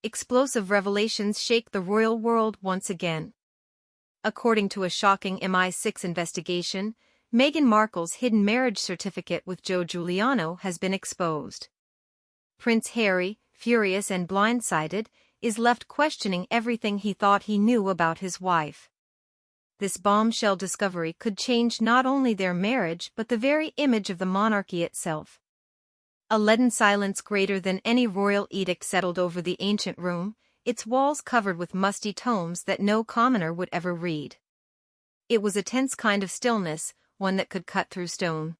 Explosive revelations shake the royal world once again. According to a shocking MI6 investigation, Meghan Markle's hidden marriage certificate with Joe Giuliano has been exposed. Prince Harry, furious and blindsided, is left questioning everything he thought he knew about his wife. This bombshell discovery could change not only their marriage but the very image of the monarchy itself. A leaden silence greater than any royal edict settled over the ancient room, its walls covered with musty tomes that no commoner would ever read. It was a tense kind of stillness, one that could cut through stone.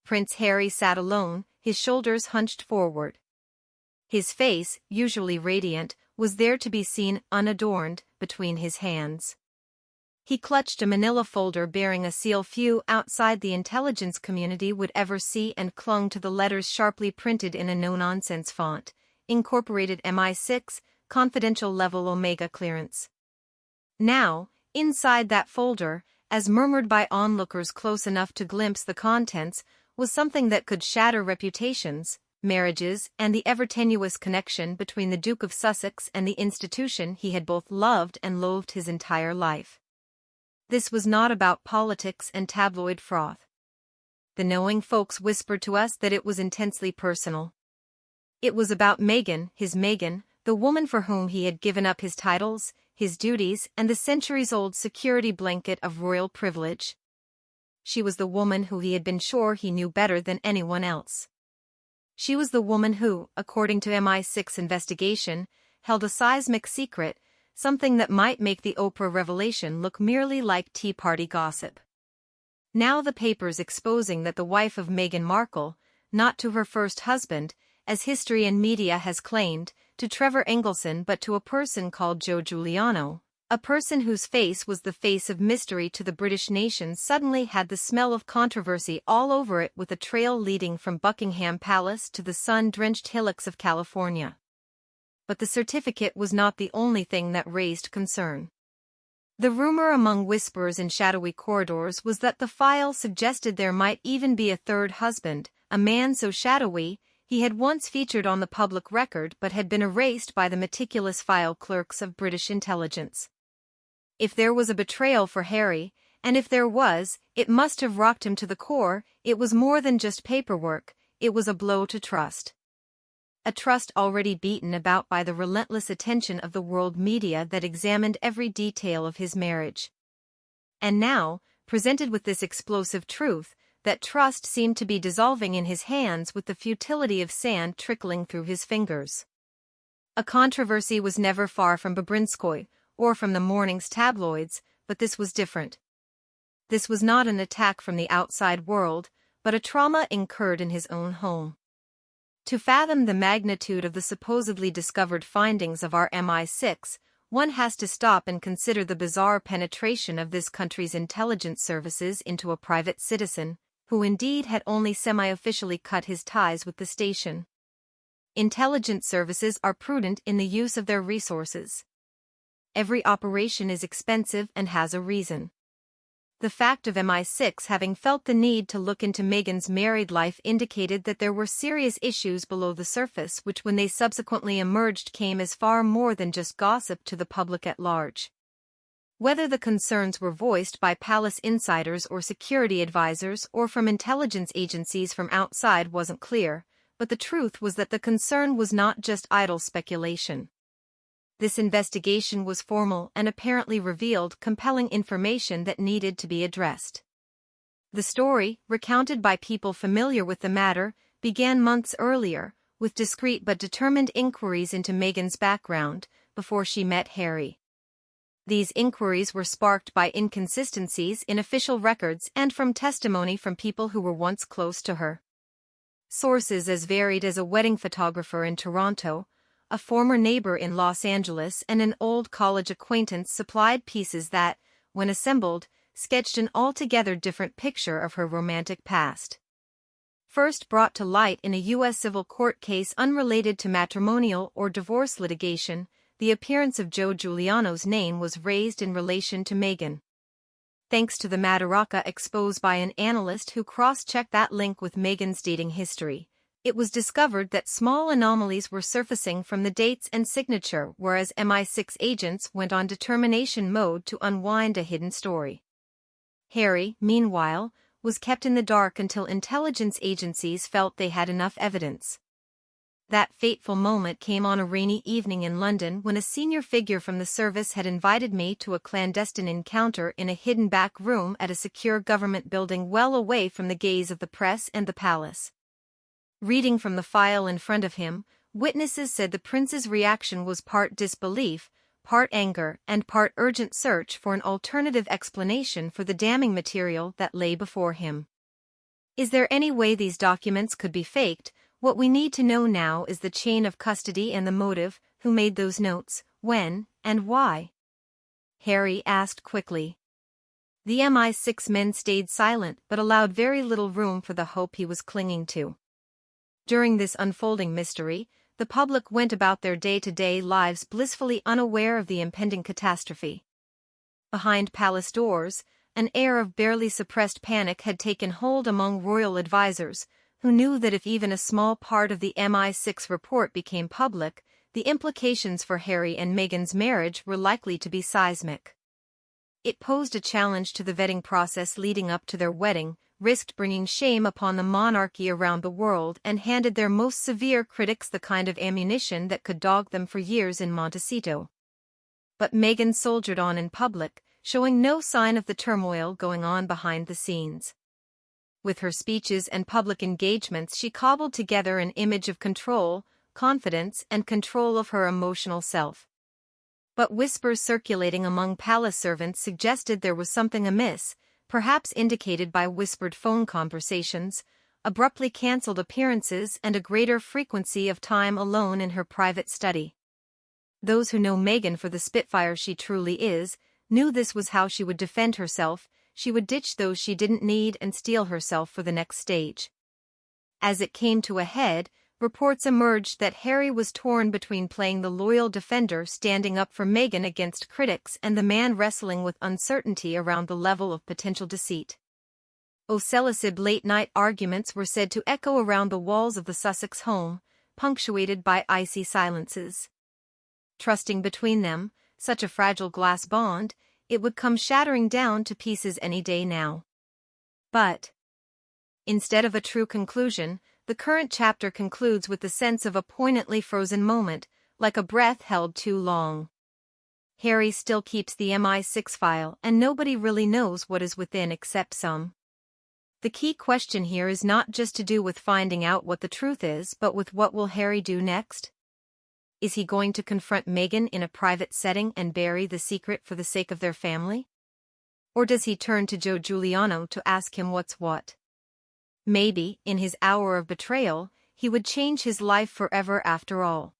Prince Harry sat alone, his shoulders hunched forward. His face, usually radiant, was there to be seen unadorned between his hands. He clutched a manila folder bearing a seal few outside the intelligence community would ever see and clung to the letters sharply printed in a no-nonsense font, Incorporated MI6, Confidential Level Omega Clearance. Now, inside that folder, as murmured by onlookers close enough to glimpse the contents, was something that could shatter reputations, marriages, and the ever-tenuous connection between the Duke of Sussex and the institution he had both loved and loathed his entire life. This was not about politics and tabloid froth. The knowing folks whispered to us that it was intensely personal. It was about Meghan, his Meghan, the woman for whom he had given up his titles, his duties, and the centuries-old security blanket of royal privilege. She was the woman who he had been sure he knew better than anyone else. She was the woman who, according to MI6 investigation, held a seismic secret, something that might make the Oprah revelation look merely like Tea Party gossip. Now the papers exposing that the wife of Meghan Markle, not to her first husband, as history and media has claimed, to Trevor Engelson but to a person called Joe Giuliano, a person whose face was the face of mystery to the British nation, suddenly had the smell of controversy all over it, with a trail leading from Buckingham Palace to the sun-drenched hillocks of California. But the certificate was not the only thing that raised concern. The rumor among whisperers in shadowy corridors was that the file suggested there might even be a third husband, a man so shadowy, he had once featured on the public record but had been erased by the meticulous file clerks of British intelligence. If there was a betrayal for Harry, and if there was, it must have rocked him to the core. It was more than just paperwork, it was a blow to trust. A trust already beaten about by the relentless attention of the world media that examined every detail of his marriage. And now, presented with this explosive truth, that trust seemed to be dissolving in his hands with the futility of sand trickling through his fingers. A controversy was never far from Babrinskoy, or from the morning's tabloids, but this was different. This was not an attack from the outside world, but a trauma incurred in his own home. To fathom the magnitude of the supposedly discovered findings of our MI6, one has to stop and consider the bizarre penetration of this country's intelligence services into a private citizen, who indeed had only semi-officially cut his ties with the station. Intelligence services are prudent in the use of their resources. Every operation is expensive and has a reason. The fact of MI6 having felt the need to look into Meghan's married life indicated that there were serious issues below the surface, which when they subsequently emerged came as far more than just gossip to the public at large. Whether the concerns were voiced by palace insiders or security advisors or from intelligence agencies from outside wasn't clear, but the truth was that the concern was not just idle speculation. This investigation was formal and apparently revealed compelling information that needed to be addressed. The story, recounted by people familiar with the matter, began months earlier, with discreet but determined inquiries into Meghan's background, before she met Harry. These inquiries were sparked by inconsistencies in official records and from testimony from people who were once close to her. Sources as varied as a wedding photographer in Toronto, a former neighbor in Los Angeles, and an old college acquaintance supplied pieces that, when assembled, sketched an altogether different picture of her romantic past. First brought to light in a U.S. civil court case unrelated to matrimonial or divorce litigation, the appearance of Joe Giuliano's name was raised in relation to Meghan. Thanks to the Madaraka exposed by an analyst who cross-checked that link with Meghan's dating history, It was discovered that small anomalies were surfacing from the dates and signature, whereas MI6 agents went on determination mode to unwind a hidden story. Harry, meanwhile, was kept in the dark until intelligence agencies felt they had enough evidence. That fateful moment came on a rainy evening in London when a senior figure from the service had invited me to a clandestine encounter in a hidden back room at a secure government building well away from the gaze of the press and the palace. Reading from the file in front of him, witnesses said the prince's reaction was part disbelief, part anger, and part urgent search for an alternative explanation for the damning material that lay before him. Is there any way these documents could be faked? What we need to know now is the chain of custody and the motive, who made those notes, when, and why? Harry asked quickly. The MI6 men stayed silent but allowed very little room for the hope he was clinging to. During this unfolding mystery, the public went about their day-to-day lives blissfully unaware of the impending catastrophe. Behind palace doors, an air of barely suppressed panic had taken hold among royal advisors, who knew that if even a small part of the MI6 report became public, the implications for Harry and Meghan's marriage were likely to be seismic. It posed a challenge to the vetting process leading up to their wedding, risked bringing shame upon the monarchy around the world, and handed their most severe critics the kind of ammunition that could dog them for years in Montecito. But Meghan soldiered on in public, showing no sign of the turmoil going on behind the scenes. With her speeches and public engagements, she cobbled together an image of control, confidence, and control of her emotional self. But whispers circulating among palace servants suggested there was something amiss, perhaps indicated by whispered phone conversations, abruptly cancelled appearances, and a greater frequency of time alone in her private study. Those who know Meghan for the Spitfire she truly is, knew this was how she would defend herself. She would ditch those she didn't need and steel herself for the next stage. As it came to a head, reports emerged that Harry was torn between playing the loyal defender standing up for Meghan against critics and the man wrestling with uncertainty around the level of potential deceit. Ocellicid late-night arguments were said to echo around the walls of the Sussex home, punctuated by icy silences. Trusting between them, such a fragile glass bond, it would come shattering down to pieces any day now. But instead of a true conclusion, the current chapter concludes with the sense of a poignantly frozen moment, like a breath held too long. Harry still keeps the MI6 file, and nobody really knows what is within except some. The key question here is not just to do with finding out what the truth is, but with what will Harry do next? Is he going to confront Meghan in a private setting and bury the secret for the sake of their family? Or does he turn to Joe Giuliano to ask him what's what? Maybe, in his hour of betrayal, he would change his life forever after all.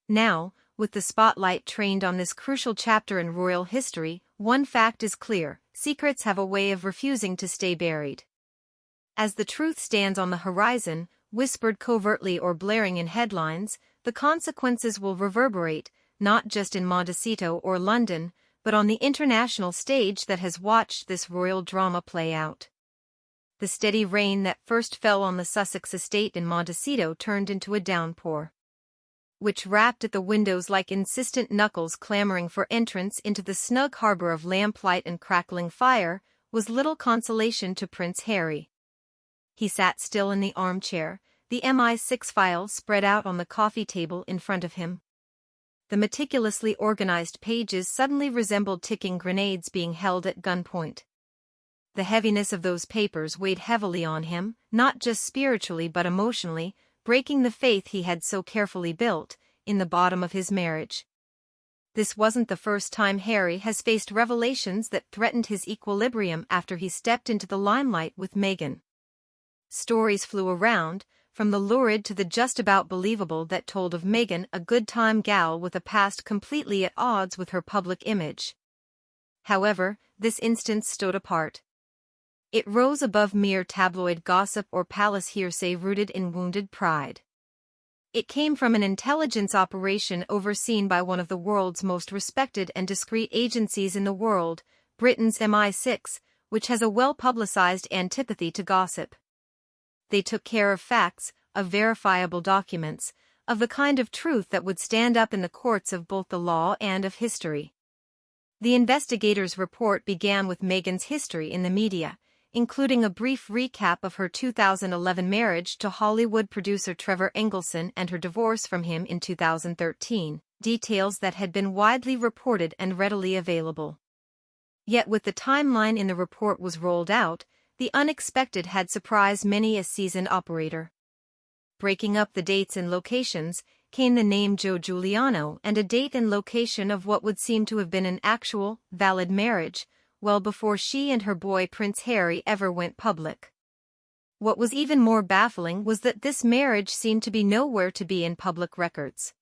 Now, with the spotlight trained on this crucial chapter in royal history, one fact is clear: secrets have a way of refusing to stay buried. As the truth stands on the horizon, whispered covertly or blaring in headlines, the consequences will reverberate, not just in Montecito or London, but on the international stage that has watched this royal drama play out. The steady rain that first fell on the Sussex estate in Montecito turned into a downpour, which rapped at the windows like insistent knuckles clamoring for entrance into the snug harbor of lamplight and crackling fire, was little consolation to Prince Harry. He sat still in the armchair, the MI6 file spread out on the coffee table in front of him. The meticulously organized pages suddenly resembled ticking grenades being held at gunpoint. The heaviness of those papers weighed heavily on him, not just spiritually but emotionally, breaking the faith he had so carefully built, in the bottom of his marriage. This wasn't the first time Harry has faced revelations that threatened his equilibrium after he stepped into the limelight with Meghan. Stories flew around, from the lurid to the just about believable, that told of Meghan, a good-time gal with a past completely at odds with her public image. However, this instance stood apart. It rose above mere tabloid gossip or palace hearsay rooted in wounded pride. It came from an intelligence operation overseen by one of the world's most respected and discreet agencies in the world, Britain's MI6, which has a well-publicized antipathy to gossip. They took care of facts, of verifiable documents, of the kind of truth that would stand up in the courts of both the law and of history. The investigators' report began with Meghan's history in the media, including a brief recap of her 2011 marriage to Hollywood producer Trevor Engelson and her divorce from him in 2013, details that had been widely reported and readily available. Yet with the timeline in the report was rolled out, the unexpected had surprised many a seasoned operator. Breaking up the dates and locations, came the name Joe Giuliano and a date and location of what would seem to have been an actual, valid marriage, well before she and her boy Prince Harry ever went public. What was even more baffling was that this marriage seemed to be nowhere to be in public records.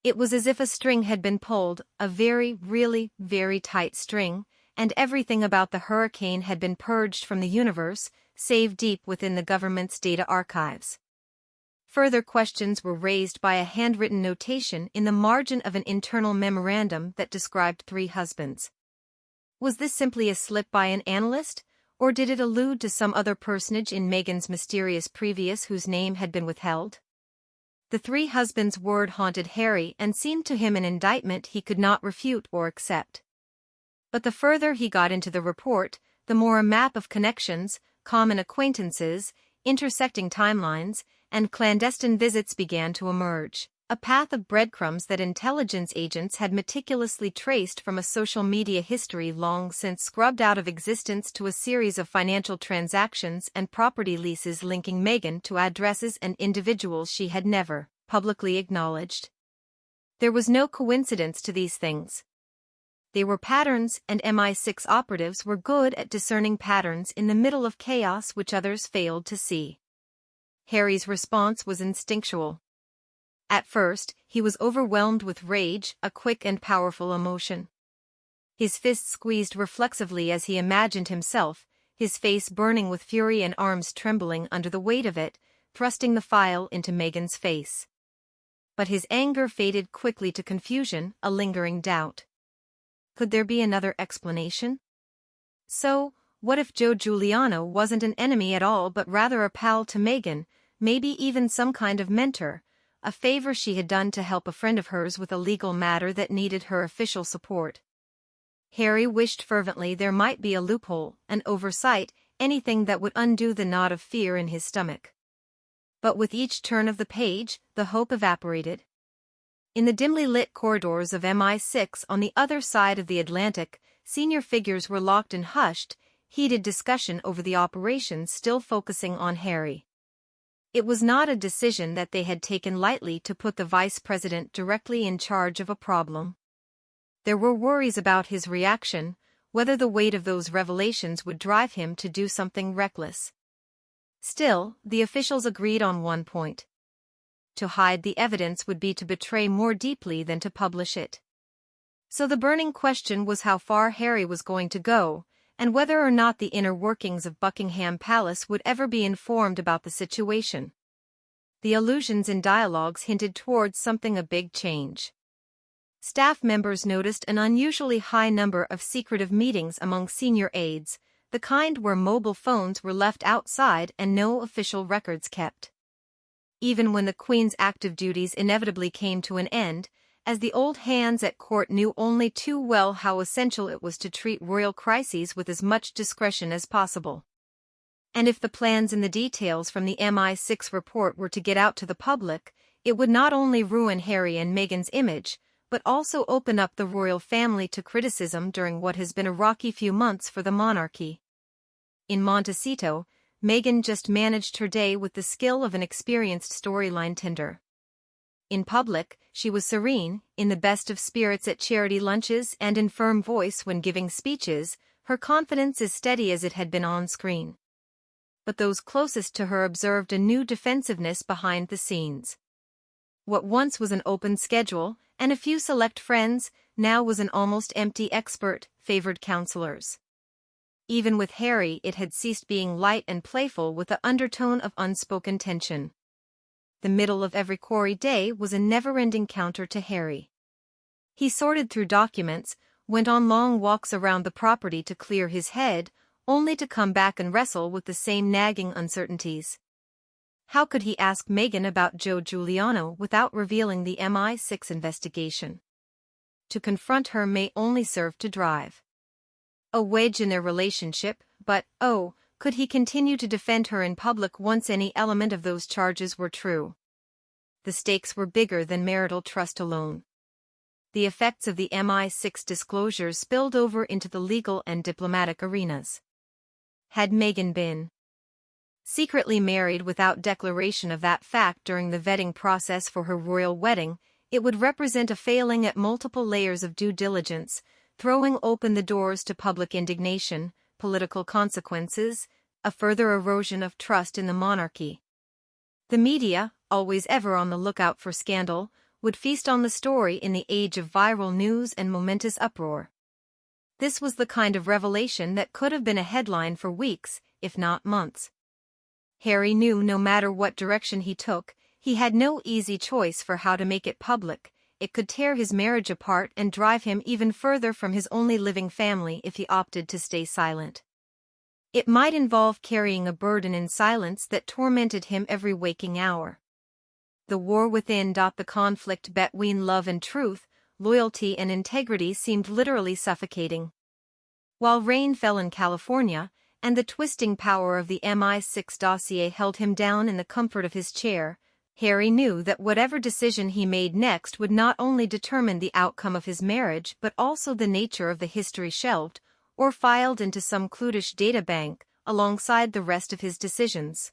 It was as if a string had been pulled, a really very tight string, and everything about the hurricane had been purged from the universe, save deep within the government's data archives. Further questions were raised by a handwritten notation in the margin of an internal memorandum that described 3 husbands. Was this simply a slip by an analyst, or did it allude to some other personage in Meghan's mysterious previous whose name had been withheld? The 3 husbands' word haunted Harry and seemed to him an indictment he could not refute or accept. But the further he got into the report, the more a map of connections, common acquaintances, intersecting timelines, and clandestine visits began to emerge, a path of breadcrumbs that intelligence agents had meticulously traced from a social media history long since scrubbed out of existence to a series of financial transactions and property leases linking Meghan to addresses and individuals she had never publicly acknowledged. There was no coincidence to these things. They were patterns, and MI6 operatives were good at discerning patterns in the middle of chaos which others failed to see. Harry's response was instinctual. At first, he was overwhelmed with rage, a quick and powerful emotion. His fists squeezed reflexively as he imagined himself, his face burning with fury and arms trembling under the weight of it, thrusting the file into Meghan's face. But his anger faded quickly to confusion, a lingering doubt. Could there be another explanation? So, what if Joe Giuliano wasn't an enemy at all but rather a pal to Meghan, maybe even some kind of mentor, a favor she had done to help a friend of hers with a legal matter that needed her official support? Harry wished fervently there might be a loophole, an oversight, anything that would undo the knot of fear in his stomach. But with each turn of the page, the hope evaporated. In the dimly lit corridors of MI6 on the other side of the Atlantic, senior figures were locked in hushed, heated discussion over the operations still focusing on Harry. It was not a decision that they had taken lightly to put the vice president directly in charge of a problem. There were worries about his reaction, whether the weight of those revelations would drive him to do something reckless. Still, the officials agreed on one point. To hide the evidence would be to betray more deeply than to publish it. So the burning question was how far Harry was going to go, and whether or not the inner workings of Buckingham Palace would ever be informed about the situation. The allusions in dialogues hinted towards something a big change. Staff members noticed an unusually high number of secretive meetings among senior aides, the kind where mobile phones were left outside and no official records kept. Even when the Queen's active duties inevitably came to an end, as the old hands at court knew only too well how essential it was to treat royal crises with as much discretion as possible. And if the plans and the details from the MI6 report were to get out to the public, it would not only ruin Harry and Meghan's image, but also open up the royal family to criticism during what has been a rocky few months for the monarchy. In Montecito, Meghan just managed her day with the skill of an experienced storyline tender. In public, she was serene, in the best of spirits at charity lunches and in firm voice when giving speeches, her confidence as steady as it had been on screen. But those closest to her observed a new defensiveness behind the scenes. What once was an open schedule, and a few select friends, now was an almost empty expert, favored counselors. Even with Harry it had ceased being light and playful with the undertone of unspoken tension. The middle of every quarry day was a never-ending counter to Harry. He sorted through documents, went on long walks around the property to clear his head, only to come back and wrestle with the same nagging uncertainties. How could he ask Meghan about Joe Giuliano without revealing the MI6 investigation? To confront her may only serve to drive a wedge in their relationship, but, oh, could he continue to defend her in public once any element of those charges were true? The stakes were bigger than marital trust alone. The effects of the MI6 disclosures spilled over into the legal and diplomatic arenas. Had Meghan been secretly married without declaration of that fact during the vetting process for her royal wedding, it would represent a failing at multiple layers of due diligence, throwing open the doors to public indignation, political consequences, a further erosion of trust in the monarchy. The media, always ever on the lookout for scandal, would feast on the story in the age of viral news and momentous uproar. This was the kind of revelation that could have been a headline for weeks, if not months. Harry knew no matter what direction he took, he had no easy choice for how to make it public. It could tear his marriage apart and drive him even further from his only living family if he opted to stay silent. It might involve carrying a burden in silence that tormented him every waking hour. The war within. The conflict between love and truth, loyalty and integrity seemed literally suffocating. While rain fell in California, and the twisting power of the MI6 dossier held him down in the comfort of his chair, Harry knew that whatever decision he made next would not only determine the outcome of his marriage but also the nature of the history shelved, or filed into some clutish databank, alongside the rest of his decisions.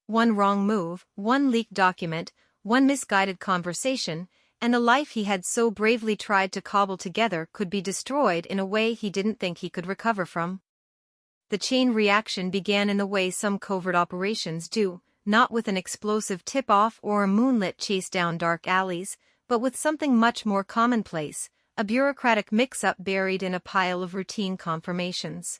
One wrong move, one leaked document, one misguided conversation, and the life he had so bravely tried to cobble together could be destroyed in a way he didn't think he could recover from. The chain reaction began in the way some covert operations do, not with an explosive tip-off or a moonlit chase down dark alleys, but with something much more commonplace, a bureaucratic mix-up buried in a pile of routine confirmations.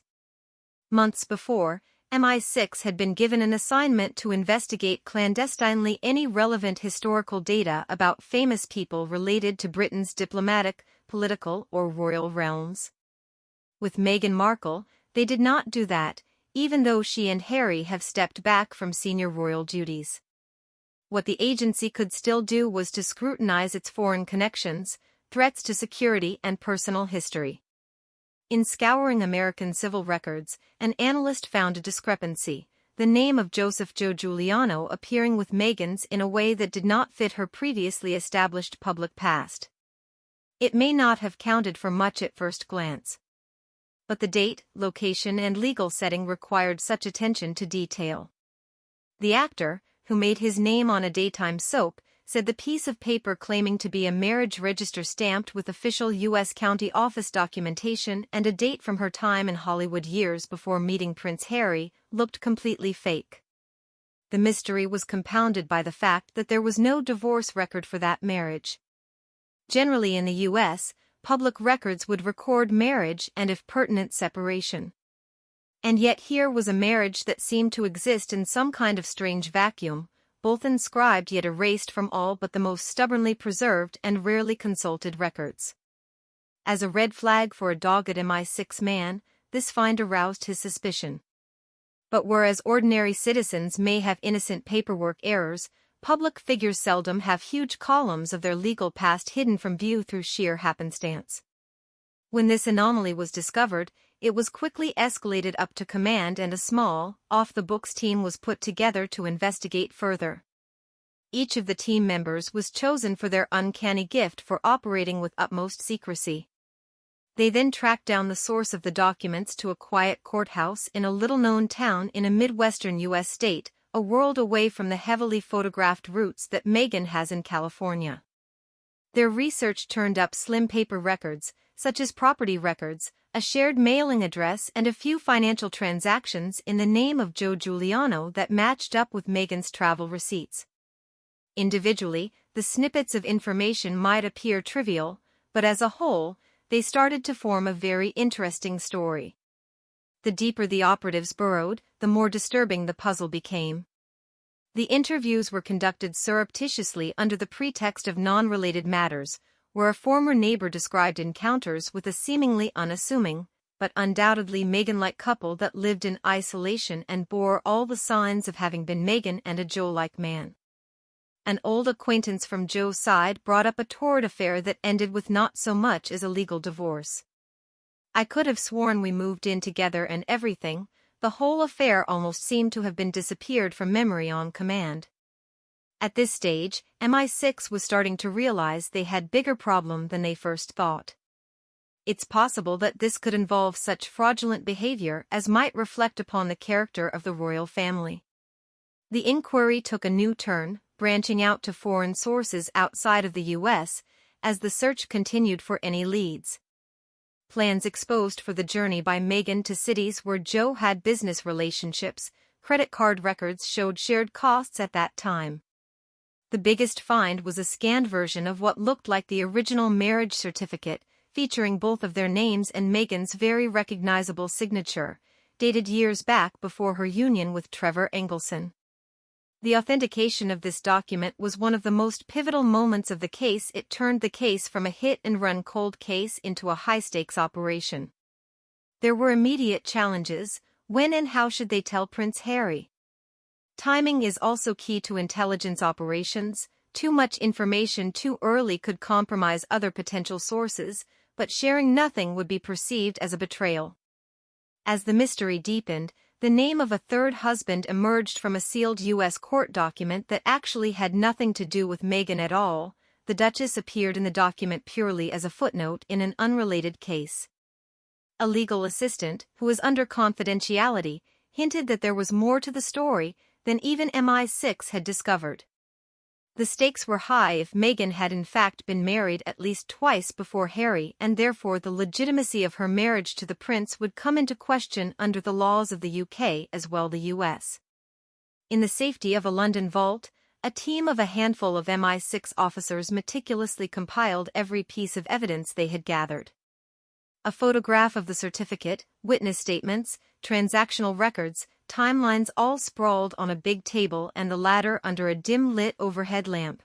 Months before, MI6 had been given an assignment to investigate clandestinely any relevant historical data about famous people related to Britain's diplomatic, political, or royal realms. With Meghan Markle, they did not do that, even though she and Harry have stepped back from senior royal duties. What the agency could still do was to scrutinize its foreign connections, threats to security and personal history. In scouring American civil records, an analyst found a discrepancy, the name of Joseph Joe Giuliano appearing with Meghan's in a way that did not fit her previously established public past. It may not have counted for much at first glance. But the date, location and legal setting required such attention to detail. The actor, who made his name on a daytime soap, said the piece of paper claiming to be a marriage register stamped with official U.S. County Office documentation and a date from her time in Hollywood years before meeting Prince Harry, looked completely fake. The mystery was compounded by the fact that there was no divorce record for that marriage. Generally in the U.S., public records would record marriage and, if pertinent, separation. And yet here was a marriage that seemed to exist in some kind of strange vacuum, both inscribed yet erased from all but the most stubbornly preserved and rarely consulted records. As a red flag for a dogged MI6 man, this find aroused his suspicion. But whereas ordinary citizens may have innocent paperwork errors, public figures seldom have huge columns of their legal past hidden from view through sheer happenstance. When this anomaly was discovered, it was quickly escalated up to command and a small, off-the-books team was put together to investigate further. Each of the team members was chosen for their uncanny gift for operating with utmost secrecy. They then tracked down the source of the documents to a quiet courthouse in a little-known town in a Midwestern U.S. state, a world away from the heavily photographed roots that Meghan has in California. Their research turned up slim paper records, such as property records, a shared mailing address and a few financial transactions in the name of Joe Giuliano that matched up with Meghan's travel receipts. Individually, the snippets of information might appear trivial, but as a whole, they started to form a very interesting story. The deeper the operatives burrowed, the more disturbing the puzzle became. The interviews were conducted surreptitiously under the pretext of non-related matters, where a former neighbor described encounters with a seemingly unassuming, but undoubtedly Meghan-like couple that lived in isolation and bore all the signs of having been Meghan and a Joe-like man. An old acquaintance from Joe's side brought up a torrid affair that ended with not so much as a legal divorce. I could have sworn we moved in together and everything. The whole affair almost seemed to have been disappeared from memory on command. At this stage, MI6 was starting to realize they had bigger problem than they first thought. It's possible that this could involve such fraudulent behavior as might reflect upon the character of the royal family. The inquiry took a new turn, branching out to foreign sources outside of the US, as the search continued for any leads. Plans exposed for the journey by Meghan to cities where Joe had business relationships, credit card records showed shared costs at that time. The biggest find was a scanned version of what looked like the original marriage certificate, featuring both of their names and Meghan's very recognizable signature, dated years back before her union with Trevor Engelson. The authentication of this document was one of the most pivotal moments of the case. It turned the case from a hit-and-run cold case into a high-stakes operation. There were immediate challenges. When and how should they tell Prince Harry? Timing is also key to intelligence operations. Too much information too early could compromise other potential sources, but sharing nothing would be perceived as a betrayal. As the mystery deepened, the name of a third husband emerged from a sealed U.S. court document that actually had nothing to do with Meghan at all. The Duchess appeared in the document purely as a footnote in an unrelated case. A legal assistant, who was under confidentiality, hinted that there was more to the story than even MI6 had discovered. The stakes were high if Meghan had in fact been married at least twice before Harry, and therefore the legitimacy of her marriage to the prince would come into question under the laws of the UK as well the US. In the safety of a London vault, a team of a handful of MI6 officers meticulously compiled every piece of evidence they had gathered. A photograph of the certificate, witness statements, transactional records, timelines all sprawled on a big table and the latter under a dim-lit overhead lamp.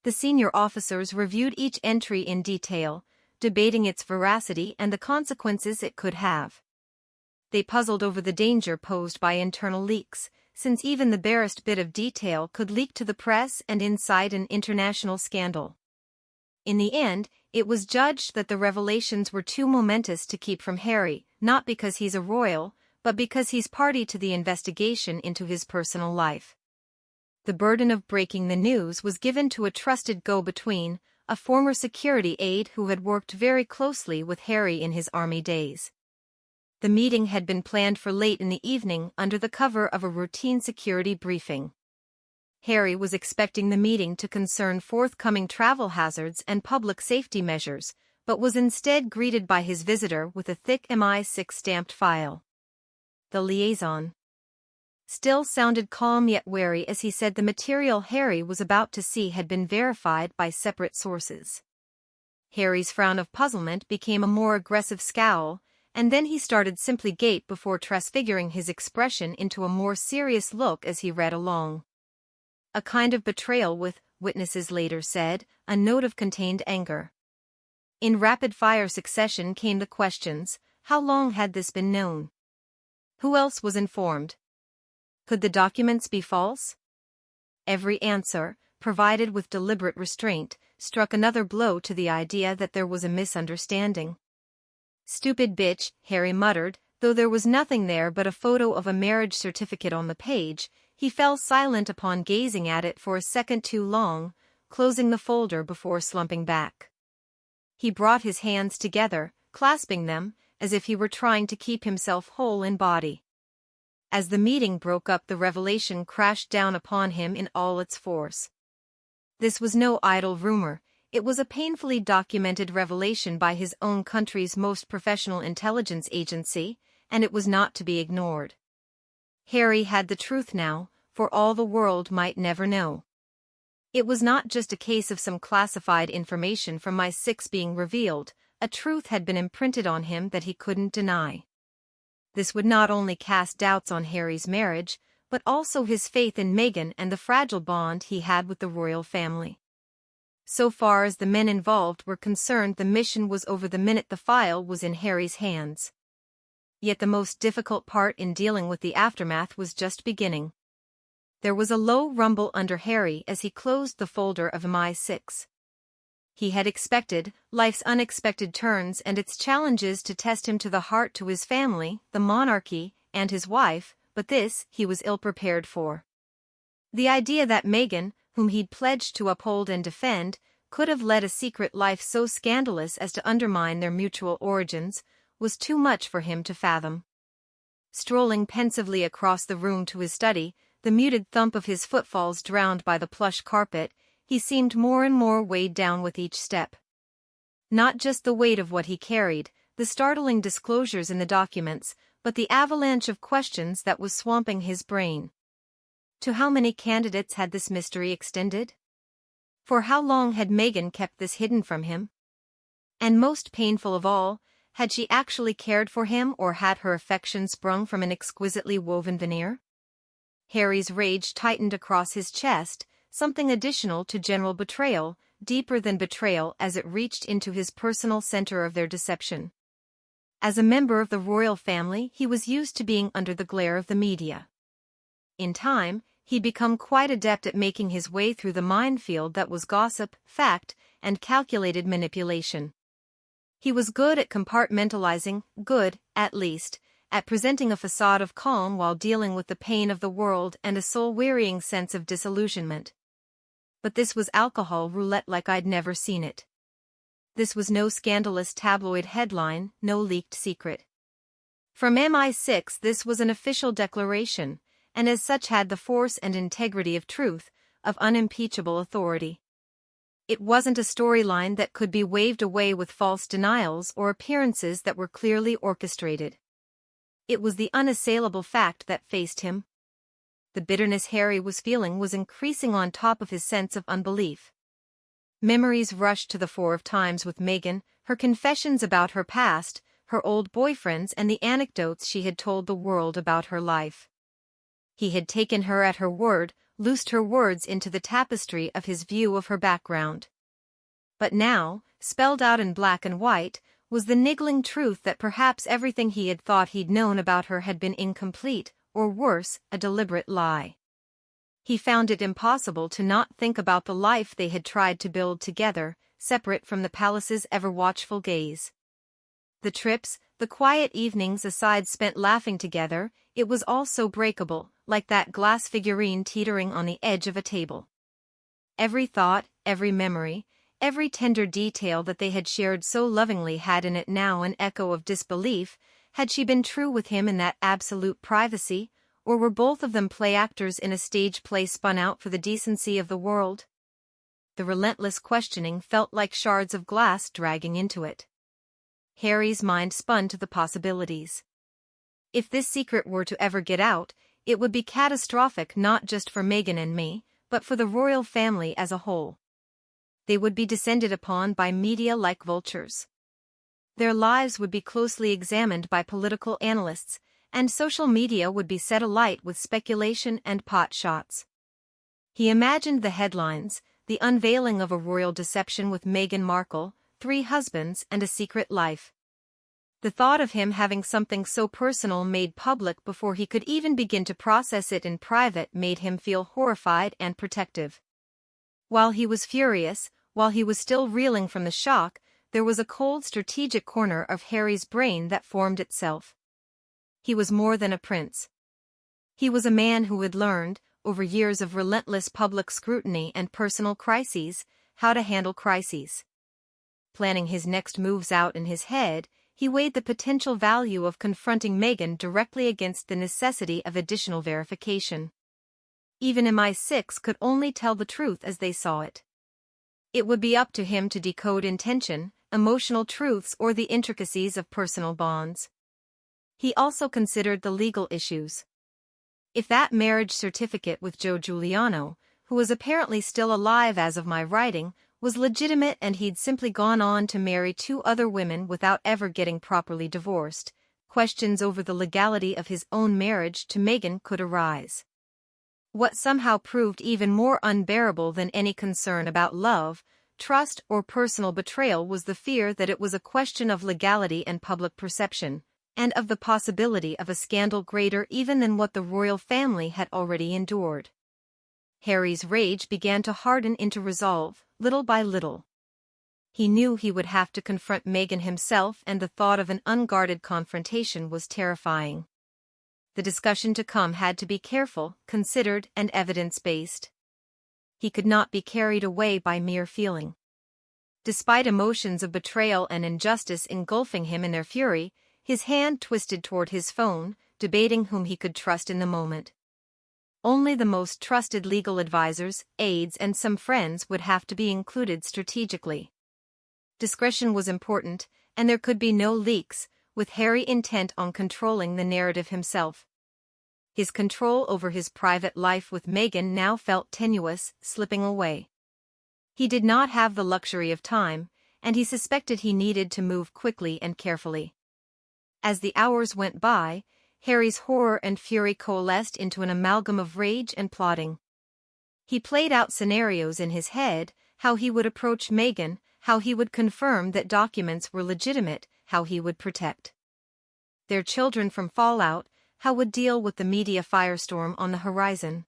The senior officers reviewed each entry in detail, debating its veracity and the consequences it could have. They puzzled over the danger posed by internal leaks, since even the barest bit of detail could leak to the press and incite an international scandal. In the end, it was judged that the revelations were too momentous to keep from Harry, not because he's a royal, but because he's party to the investigation into his personal life. The burden of breaking the news was given to a trusted go-between, a former security aide who had worked very closely with Harry in his army days. The meeting had been planned for late in the evening under the cover of a routine security briefing. Harry was expecting the meeting to concern forthcoming travel hazards and public safety measures, but was instead greeted by his visitor with a thick MI6 stamped file. The liaison still sounded calm yet wary as he said the material Harry was about to see had been verified by separate sources. Harry's frown of puzzlement became a more aggressive scowl, and then he started simply gape before transfiguring his expression into a more serious look as he read along. A kind of betrayal with, witnesses later said, a note of contained anger. In rapid-fire succession came the questions: how long had this been known? Who else was informed? Could the documents be false? Every answer, provided with deliberate restraint, struck another blow to the idea that there was a misunderstanding. "Stupid bitch," Harry muttered, though there was nothing there but a photo of a marriage certificate on the page. He fell silent upon gazing at it for a second too long, closing the folder before slumping back. He brought his hands together, clasping them, as if he were trying to keep himself whole in body. As the meeting broke up, the revelation crashed down upon him in all its force. This was no idle rumor, it was a painfully documented revelation by his own country's most professional intelligence agency, and it was not to be ignored. Harry had the truth now, for all the world might never know. It was not just a case of some classified information from MI6 being revealed, a truth had been imprinted on him that he couldn't deny. This would not only cast doubts on Harry's marriage, but also his faith in Meghan and the fragile bond he had with the royal family. So far as the men involved were concerned, the mission was over the minute the file was in Harry's hands. Yet the most difficult part in dealing with the aftermath was just beginning. There was a low rumble under Harry as he closed the folder of MI6. He had expected life's unexpected turns and its challenges to test him to the heart, to his family, the monarchy, and his wife, but this he was ill-prepared for. The idea that Meghan, whom he'd pledged to uphold and defend, could have led a secret life so scandalous as to undermine their mutual origins, was too much for him to fathom. Strolling pensively across the room to his study, the muted thump of his footfalls drowned by the plush carpet, he seemed more and more weighed down with each step. Not just the weight of what he carried, the startling disclosures in the documents, but the avalanche of questions that was swamping his brain. To how many candidates had this mystery extended? For how long had Meghan kept this hidden from him? And most painful of all, had she actually cared for him, or had her affection sprung from an exquisitely woven veneer? Harry's rage tightened across his chest, something additional to general betrayal, deeper than betrayal, as it reached into his personal center of their deception. As a member of the royal family, he was used to being under the glare of the media. In time, he'd become quite adept at making his way through the minefield that was gossip, fact, and calculated manipulation. He was good at compartmentalizing, good, at least, at presenting a facade of calm while dealing with the pain of the world and a soul-wearying sense of disillusionment. But this was alcohol roulette like I'd never seen it. This was no scandalous tabloid headline, no leaked secret. From MI6, this was an official declaration, and as such had the force and integrity of truth, of unimpeachable authority. It wasn't a storyline that could be waved away with false denials or appearances that were clearly orchestrated. It was the unassailable fact that faced him. The bitterness Harry was feeling was increasing on top of his sense of unbelief. Memories rushed to the fore of times with Meghan, her confessions about her past, her old boyfriends, and the anecdotes she had told the world about her life. He had taken her at her word, loosed her words into the tapestry of his view of her background. But now, spelled out in black and white, was the niggling truth that perhaps everything he had thought he'd known about her had been incomplete, or worse, a deliberate lie. He found it impossible to not think about the life they had tried to build together, separate from the palace's ever-watchful gaze. The trips, the quiet evenings aside spent laughing together, it was all so breakable, like that glass figurine teetering on the edge of a table. Every thought, every memory, every tender detail that they had shared so lovingly had in it now an echo of disbelief. Had she been true with him in that absolute privacy, or were both of them play actors in a stage play spun out for the decency of the world? The relentless questioning felt like shards of glass dragging into it. Harry's mind spun to the possibilities. If this secret were to ever get out, it would be catastrophic not just for Meghan and me, but for the royal family as a whole. They would be descended upon by media like vultures. Their lives would be closely examined by political analysts, and social media would be set alight with speculation and pot shots. He imagined the headlines, the unveiling of a royal deception with Meghan Markle, 3 husbands and a secret life. The thought of him having something so personal made public before he could even begin to process it in private made him feel horrified and protective. While he was furious, while he was still reeling from the shock, there was a cold strategic corner of Harry's brain that formed itself. He was more than a prince. He was a man who had learned, over years of relentless public scrutiny and personal crises, how to handle crises. Planning his next moves out in his head, he weighed the potential value of confronting Meghan directly against the necessity of additional verification. Even MI6 could only tell the truth as they saw it. It would be up to him to decode intention, emotional truths, or the intricacies of personal bonds. He also considered the legal issues. If that marriage certificate with Joe Giuliano, who was apparently still alive as of my writing, was legitimate and he'd simply gone on to marry 2 other women without ever getting properly divorced, questions over the legality of his own marriage to Meghan could arise. What somehow proved even more unbearable than any concern about love, trust, or personal betrayal was the fear that it was a question of legality and public perception, and of the possibility of a scandal greater even than what the royal family had already endured. Harry's rage began to harden into resolve, little by little. He knew he would have to confront Meghan himself, and the thought of an unguarded confrontation was terrifying. The discussion to come had to be careful, considered, and evidence-based. He could not be carried away by mere feeling. Despite emotions of betrayal and injustice engulfing him in their fury, his hand twisted toward his phone, debating whom he could trust in the moment. Only the most trusted legal advisors, aides, and some friends would have to be included strategically. Discretion was important, and there could be no leaks, with Harry intent on controlling the narrative himself. His control over his private life with Meghan now felt tenuous, slipping away. He did not have the luxury of time, and he suspected he needed to move quickly and carefully. As the hours went by, Harry's horror and fury coalesced into an amalgam of rage and plotting. He played out scenarios in his head: how he would approach Meghan, how he would confirm that documents were legitimate, how he would protect their children from fallout, how would deal with the media firestorm on the horizon.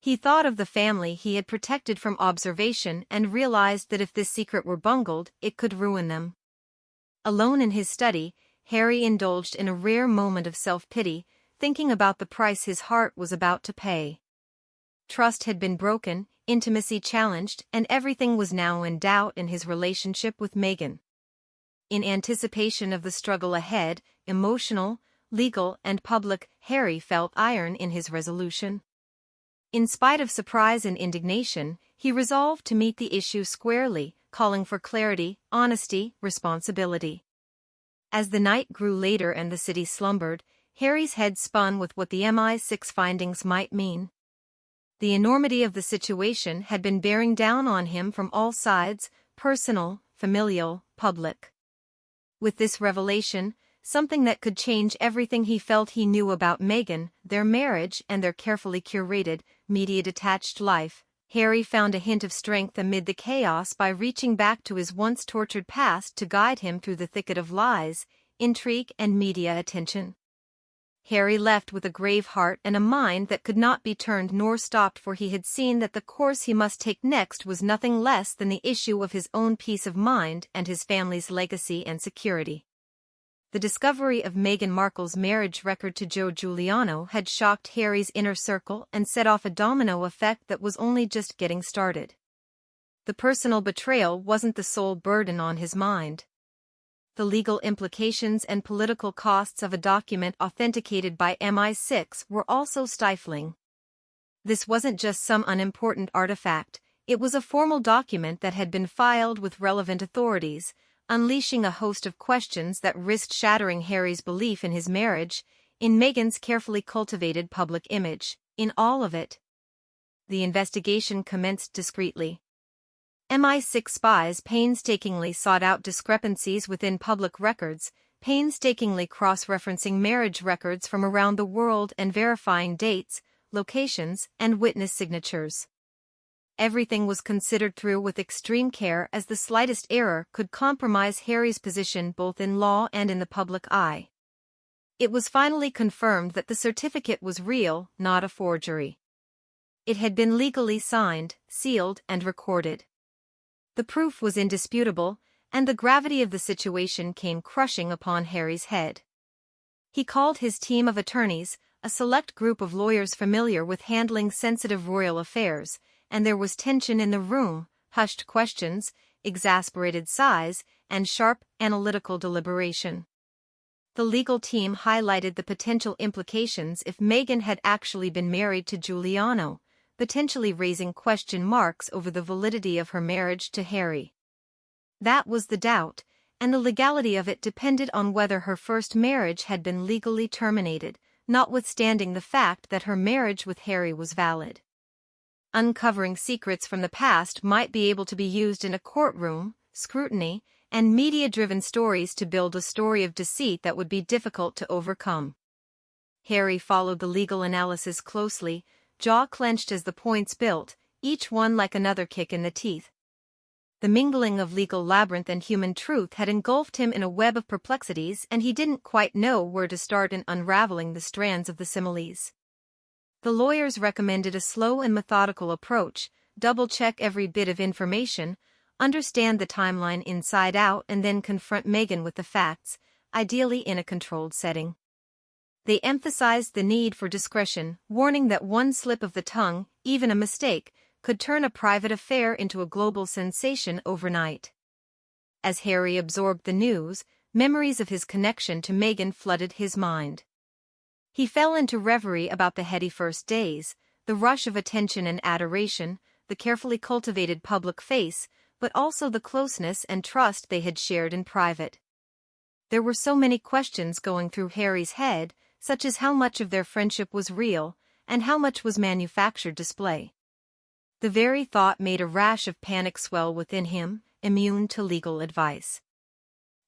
He thought of the family he had protected from observation and realized that if this secret were bungled, it could ruin them. Alone in his study, Harry indulged in a rare moment of self-pity, thinking about the price his heart was about to pay. Trust had been broken, intimacy challenged, and everything was now in doubt in his relationship with Meghan. In anticipation of the struggle ahead, emotional, legal, and public, Harry felt iron in his resolution. In spite of surprise and indignation, he resolved to meet the issue squarely, calling for clarity, honesty, responsibility. As the night grew later and the city slumbered, Harry's head spun with what the MI6 findings might mean. The enormity of the situation had been bearing down on him from all sides: personal, familial, public. With this revelation, something that could change everything he felt he knew about Meghan, their marriage, and their carefully curated, media-detached life, Harry found a hint of strength amid the chaos by reaching back to his once tortured past to guide him through the thicket of lies, intrigue, and media attention. Harry left with a grave heart and a mind that could not be turned nor stopped, for he had seen that the course he must take next was nothing less than the issue of his own peace of mind and his family's legacy and security. The discovery of Meghan Markle's marriage record to Joe Giuliano had shocked Harry's inner circle and set off a domino effect that was only just getting started. The personal betrayal wasn't the sole burden on his mind. The legal implications and political costs of a document authenticated by MI6 were also stifling. This wasn't just some unimportant artifact, it was a formal document that had been filed with relevant authorities, unleashing a host of questions that risked shattering Harry's belief in his marriage, in Meghan's carefully cultivated public image, in all of it. The investigation commenced discreetly. MI6 spies painstakingly sought out discrepancies within public records, painstakingly cross-referencing marriage records from around the world and verifying dates, locations, and witness signatures. Everything was considered through with extreme care, as the slightest error could compromise Harry's position both in law and in the public eye. It was finally confirmed that the certificate was real, not a forgery. It had been legally signed, sealed, and recorded. The proof was indisputable, and the gravity of the situation came crushing upon Harry's head. He called his team of attorneys, a select group of lawyers familiar with handling sensitive royal affairs, and there was tension in the room, hushed questions, exasperated sighs, and sharp, analytical deliberation. The legal team highlighted the potential implications if Meghan had actually been married to Giuliano, potentially raising question marks over the validity of her marriage to Harry. That was the doubt, and the legality of it depended on whether her first marriage had been legally terminated, notwithstanding the fact that her marriage with Harry was valid. Uncovering secrets from the past might be able to be used in a courtroom, scrutiny, and media-driven stories to build a story of deceit that would be difficult to overcome. Harry followed the legal analysis closely, jaw clenched as the points built, each one like another kick in the teeth. The mingling of legal labyrinth and human truth had engulfed him in a web of perplexities, and he didn't quite know where to start in unraveling the strands of the similes. The lawyers recommended a slow and methodical approach: double-check every bit of information, understand the timeline inside out, and then confront Meghan with the facts, ideally in a controlled setting. They emphasized the need for discretion, warning that one slip of the tongue, even a mistake, could turn a private affair into a global sensation overnight. As Harry absorbed the news, memories of his connection to Meghan flooded his mind. He fell into reverie about the heady first days, the rush of attention and adoration, the carefully cultivated public face, but also the closeness and trust they had shared in private. There were so many questions going through Harry's head, such as how much of their friendship was real, and how much was manufactured display. The very thought made a rash of panic swell within him, immune to legal advice.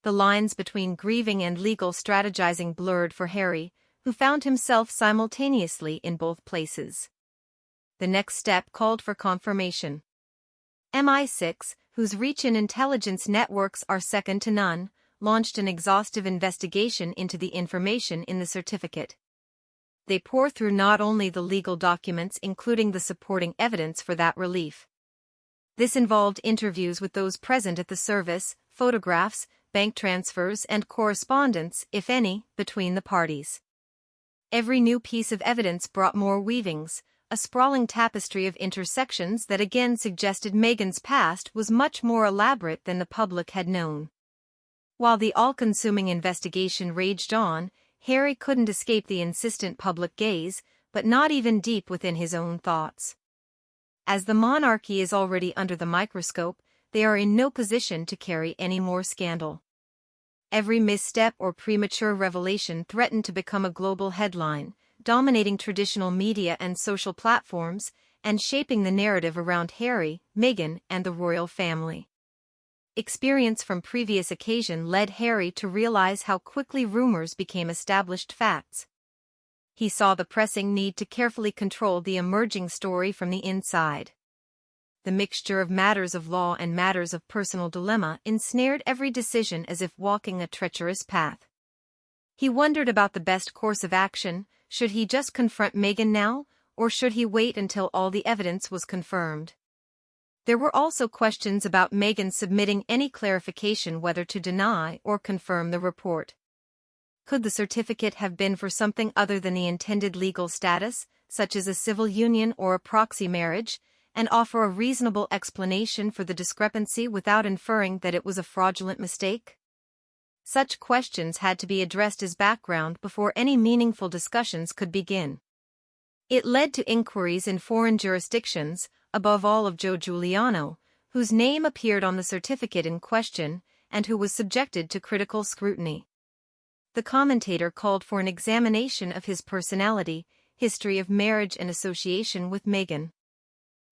The lines between grieving and legal strategizing blurred for Harry, who found himself simultaneously in both places. The next step called for confirmation. MI6, whose reach in intelligence networks are second to none, launched an exhaustive investigation into the information in the certificate. They pour through not only the legal documents including the supporting evidence for that relief. This involved interviews with those present at the service, photographs, bank transfers, and correspondence, if any, between the parties. Every new piece of evidence brought more weavings, a sprawling tapestry of intersections that again suggested Meghan's past was much more elaborate than the public had known. While the all-consuming investigation raged on, Harry couldn't escape the insistent public gaze, but not even deep within his own thoughts. As the monarchy is already under the microscope, they are in no position to carry any more scandal. Every misstep or premature revelation threatened to become a global headline, dominating traditional media and social platforms, and shaping the narrative around Harry, Meghan, and the royal family. Experience from previous occasion led Harry to realize how quickly rumors became established facts. He saw the pressing need to carefully control the emerging story from the inside. The mixture of matters of law and matters of personal dilemma ensnared every decision as if walking a treacherous path. He wondered about the best course of action: should he just confront Meghan now, or should he wait until all the evidence was confirmed? There were also questions about Meghan submitting any clarification whether to deny or confirm the report. Could the certificate have been for something other than the intended legal status, such as a civil union or a proxy marriage, and offer a reasonable explanation for the discrepancy without inferring that it was a fraudulent mistake? Such questions had to be addressed as background before any meaningful discussions could begin. It led to inquiries in foreign jurisdictions, above all of Joe Giuliano, whose name appeared on the certificate in question, and who was subjected to critical scrutiny. The commentator called for an examination of his personality, history of marriage and association with Meghan.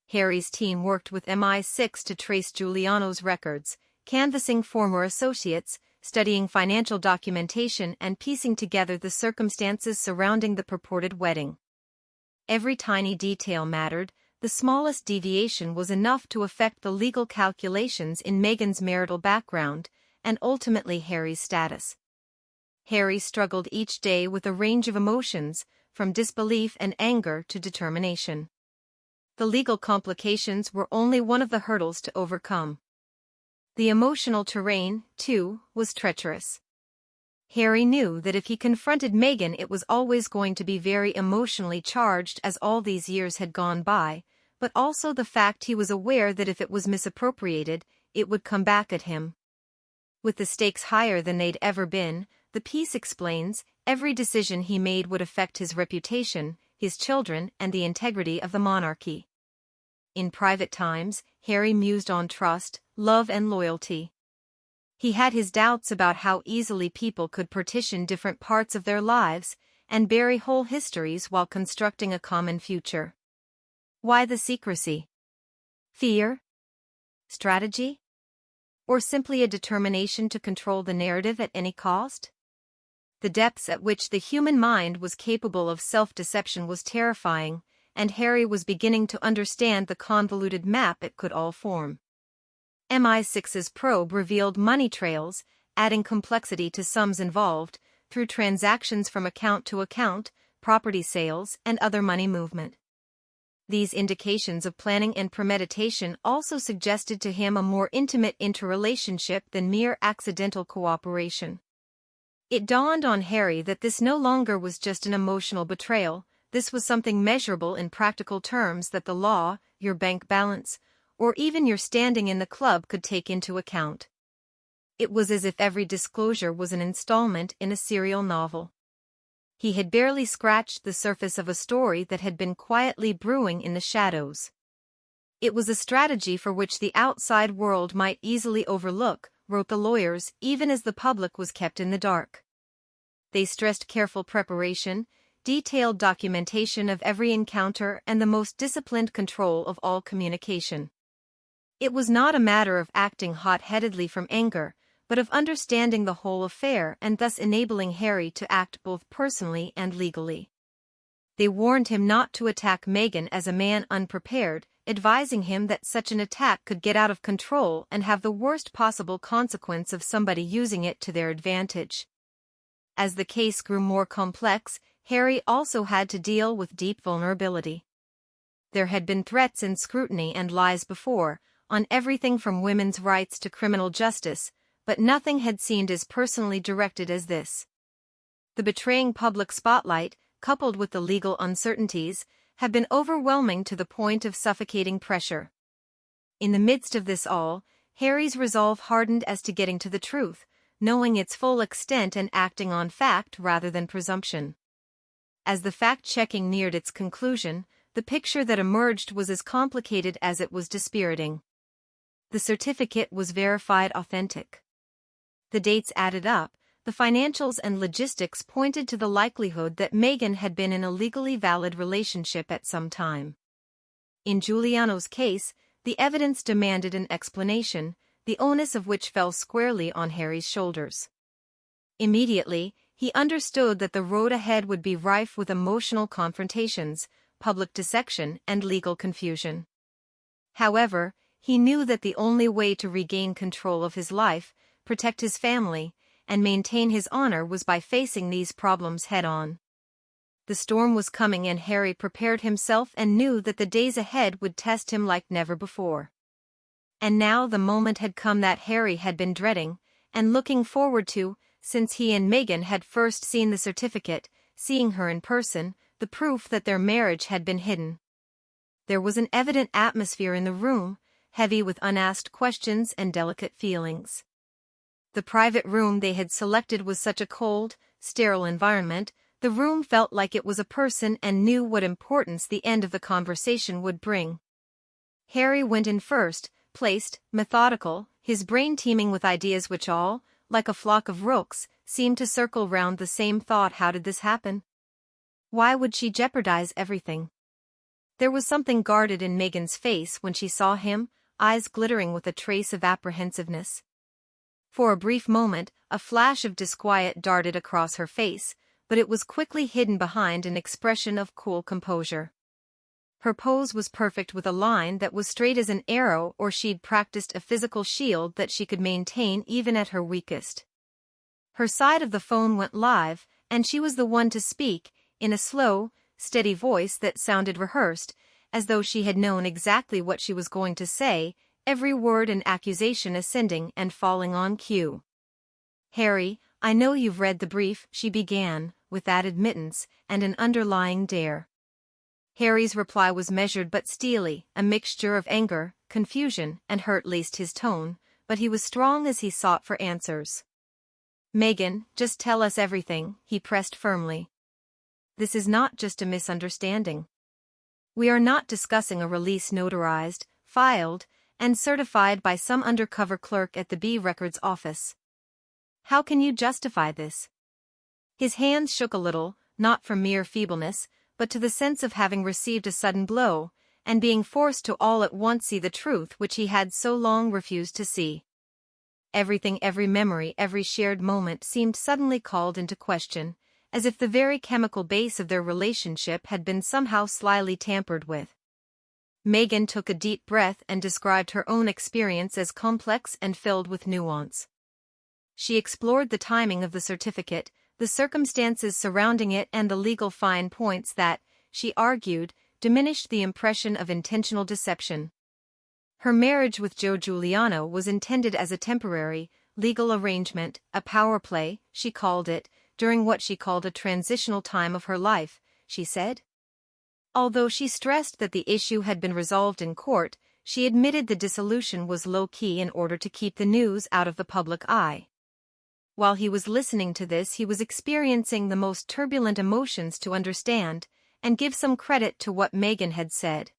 Harry's team worked with MI6 to trace Giuliano's records, canvassing former associates, studying financial documentation, and piecing together the circumstances surrounding the purported wedding. Every tiny detail mattered. The smallest deviation was enough to affect the legal calculations in Meghan's marital background, and ultimately Harry's status. Harry struggled each day with a range of emotions, from disbelief and anger to determination. The legal complications were only one of the hurdles to overcome. The emotional terrain, too, was treacherous. Harry knew that if he confronted Meghan it was always going to be very emotionally charged, as all these years had gone by, but also the fact he was aware that if it was misappropriated, it would come back at him. With the stakes higher than they'd ever been, the piece explains, every decision he made would affect his reputation, his children, and the integrity of the monarchy. In private times, Harry mused on trust, love, and loyalty. He had his doubts about how easily people could partition different parts of their lives and bury whole histories while constructing a common future. Why the secrecy? Fear? Strategy? Or simply a determination to control the narrative at any cost? The depths at which the human mind was capable of self-deception was terrifying, and Harry was beginning to understand the convoluted map it could all form. MI6's probe revealed money trails, adding complexity to sums involved, through transactions from account to account, property sales, and other money movement. These indications of planning and premeditation also suggested to him a more intimate interrelationship than mere accidental cooperation. It dawned on Harry that this no longer was just an emotional betrayal, this was something measurable in practical terms that the law, your bank balance, or even your standing in the club could take into account. It was as if every disclosure was an installment in a serial novel. He had barely scratched the surface of a story that had been quietly brewing in the shadows. It was a strategy for which the outside world might easily overlook, wrote the lawyers, even as the public was kept in the dark. They stressed careful preparation, detailed documentation of every encounter, and the most disciplined control of all communication. It was not a matter of acting hot-headedly from anger, but of understanding the whole affair and thus enabling Harry to act both personally and legally. They warned him not to attack Meghan as a man unprepared, advising him that such an attack could get out of control and have the worst possible consequence of somebody using it to their advantage. As the case grew more complex, Harry also had to deal with deep vulnerability. There had been threats and scrutiny and lies before, on everything from women's rights to criminal justice, but nothing had seemed as personally directed as this. The betraying public spotlight, coupled with the legal uncertainties, had been overwhelming to the point of suffocating pressure. In the midst of this all, Harry's resolve hardened as to getting to the truth, knowing its full extent and acting on fact rather than presumption. As the fact-checking neared its conclusion, the picture that emerged was as complicated as it was dispiriting. The certificate was verified authentic. The dates added up, the financials and logistics pointed to the likelihood that Meghan had been in a legally valid relationship at some time. In Giuliano's case, the evidence demanded an explanation, the onus of which fell squarely on Harry's shoulders. Immediately, he understood that the road ahead would be rife with emotional confrontations, public dissection, and legal confusion. However, he knew that the only way to regain control of his life, protect his family, and maintain his honor was by facing these problems head-on. The storm was coming and Harry prepared himself and knew that the days ahead would test him like never before. And now the moment had come that Harry had been dreading, and looking forward to, since he and Meghan had first seen the certificate, seeing her in person, the proof that their marriage had been hidden. There was an evident atmosphere in the room, heavy with unasked questions and delicate feelings. The private room they had selected was such a cold, sterile environment, the room felt like it was a person and knew what importance the end of the conversation would bring. Harry went in first, placed, methodical, his brain teeming with ideas which all, like a flock of rooks, seemed to circle round the same thought: how did this happen? Why would she jeopardize everything? There was something guarded in Meghan's face when she saw him, eyes glittering with a trace of apprehensiveness. For a brief moment, a flash of disquiet darted across her face, but it was quickly hidden behind an expression of cool composure. Her pose was perfect, with a line that was straight as an arrow, or she'd practiced a physical shield that she could maintain even at her weakest. Her side of the phone went live, and she was the one to speak, in a slow, steady voice that sounded rehearsed, as though she had known exactly what she was going to say, every word and accusation ascending and falling on cue. "Harry, I know you've read the brief," she began, with that admittance and an underlying dare. Harry's reply was measured but steely, a mixture of anger, confusion, and hurt laced his tone, but he was strong as he sought for answers. "Meghan, just tell us everything," he pressed firmly. "This is not just a misunderstanding. We are not discussing a release notarized, filed, and certified by some undercover clerk at the B Records office. How can you justify this?" His hands shook a little, not from mere feebleness, but to the sense of having received a sudden blow, and being forced to all at once see the truth which he had so long refused to see. Everything, every memory, every shared moment seemed suddenly called into question, as if the very chemical base of their relationship had been somehow slyly tampered with. Meghan took a deep breath and described her own experience as complex and filled with nuance. She explored the timing of the certificate, the circumstances surrounding it, and the legal fine points that, she argued, diminished the impression of intentional deception. Her marriage with Joe Giuliano was intended as a temporary, legal arrangement, a power play, she called it, during what she called a transitional time of her life, she said. Although she stressed that the issue had been resolved in court, she admitted the dissolution was low-key in order to keep the news out of the public eye. While he was listening to this, he was experiencing the most turbulent emotions to understand and give some credit to what Meghan had said.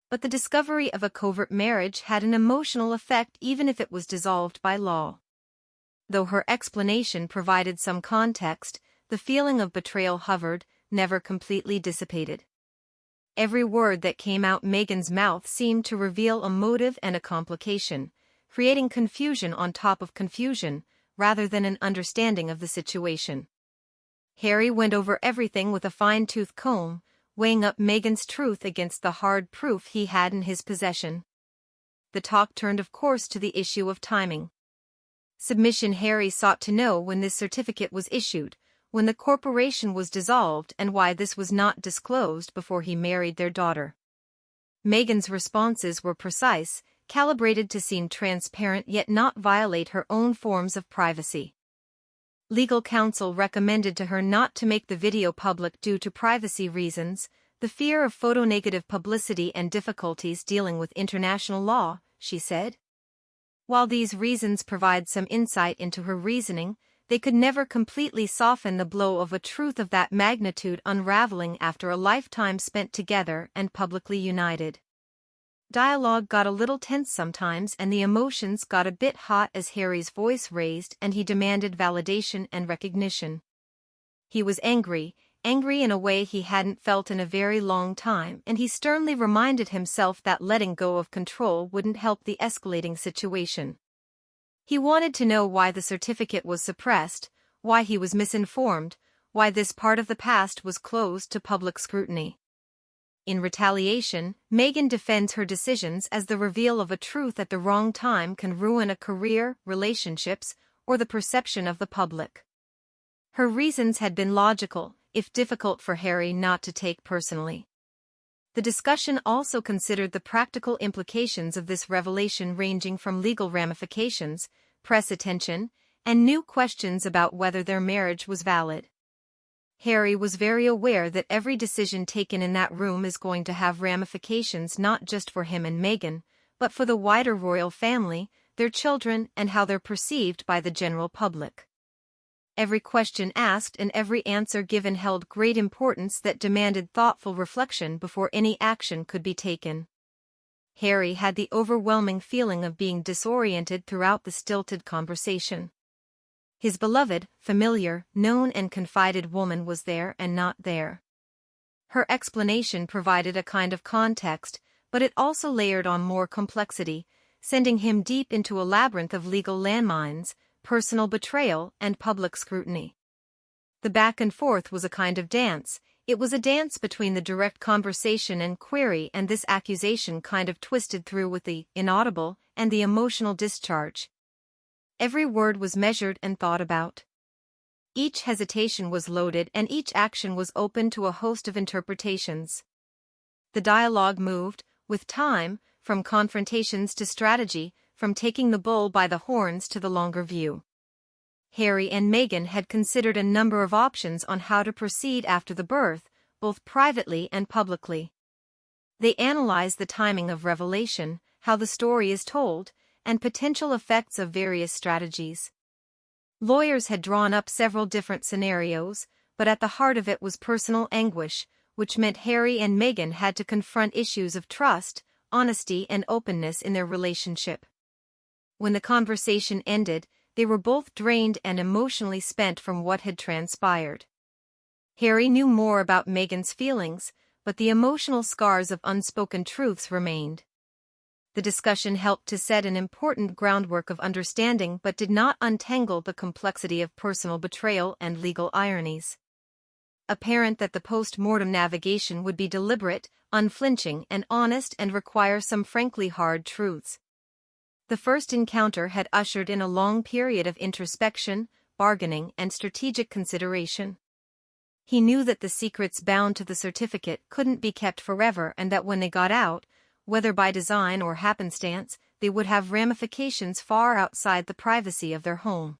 But the discovery of a covert marriage had an emotional effect even if it was dissolved by law. Though her explanation provided some context, the feeling of betrayal hovered, never completely dissipated. Every word that came out Meghan's mouth seemed to reveal a motive and a complication, creating confusion on top of confusion, rather than an understanding of the situation. Harry went over everything with a fine-tooth comb, weighing up Meghan's truth against the hard proof he had in his possession. The talk turned of course to the issue of timing. Submission. Harry sought to know when this certificate was issued, when the corporation was dissolved, and why this was not disclosed before he married their daughter. Meghan's responses were precise, calibrated to seem transparent yet not violate her own forms of privacy. Legal counsel recommended to her not to make the video public due to privacy reasons, the fear of photonegative publicity and difficulties dealing with international law, she said. While these reasons provide some insight into her reasoning, they could never completely soften the blow of a truth of that magnitude unraveling after a lifetime spent together and publicly united. Dialogue got a little tense sometimes, and the emotions got a bit hot as Harry's voice raised and he demanded validation and recognition. He was angry in a way he hadn't felt in a very long time, and he sternly reminded himself that letting go of control wouldn't help the escalating situation. He wanted to know why the certificate was suppressed, why he was misinformed, why this part of the past was closed to public scrutiny. In retaliation, Meghan defends her decisions as the reveal of a truth at the wrong time can ruin a career, relationships, or the perception of the public. Her reasons had been logical, if difficult for Harry not to take personally. The discussion also considered the practical implications of this revelation, ranging from legal ramifications, press attention, and new questions about whether their marriage was valid. Harry was very aware that every decision taken in that room is going to have ramifications not just for him and Meghan, but for the wider royal family, their children, and how they're perceived by the general public. Every question asked and every answer given held great importance that demanded thoughtful reflection before any action could be taken. Harry had the overwhelming feeling of being disoriented throughout the stilted conversation. His beloved, familiar, known and confided woman was there and not there. Her explanation provided a kind of context, but it also layered on more complexity, sending him deep into a labyrinth of legal landmines, personal betrayal, and public scrutiny. The back and forth was a kind of dance. It was a dance between the direct conversation and query and this accusation kind of twisted through with the inaudible and the emotional discharge. Every word was measured and thought about. Each hesitation was loaded and each action was open to a host of interpretations. The dialogue moved, with time, from confrontations to strategy, from taking the bull by the horns to the longer view. Harry and Meghan had considered a number of options on how to proceed after the birth, both privately and publicly. They analyzed the timing of revelation, how the story is told, and potential effects of various strategies. Lawyers had drawn up several different scenarios, but at the heart of it was personal anguish, which meant Harry and Meghan had to confront issues of trust, honesty, and openness in their relationship. When the conversation ended, they were both drained and emotionally spent from what had transpired. Harry knew more about Meghan's feelings, but the emotional scars of unspoken truths remained. The discussion helped to set an important groundwork of understanding but did not untangle the complexity of personal betrayal and legal ironies. apparent that the post-mortem navigation would be deliberate, unflinching and honest and require some frankly hard truths. The first encounter had ushered in a long period of introspection, bargaining and strategic consideration. He knew that the secrets bound to the certificate couldn't be kept forever and that when they got out, whether by design or happenstance, they would have ramifications far outside the privacy of their home.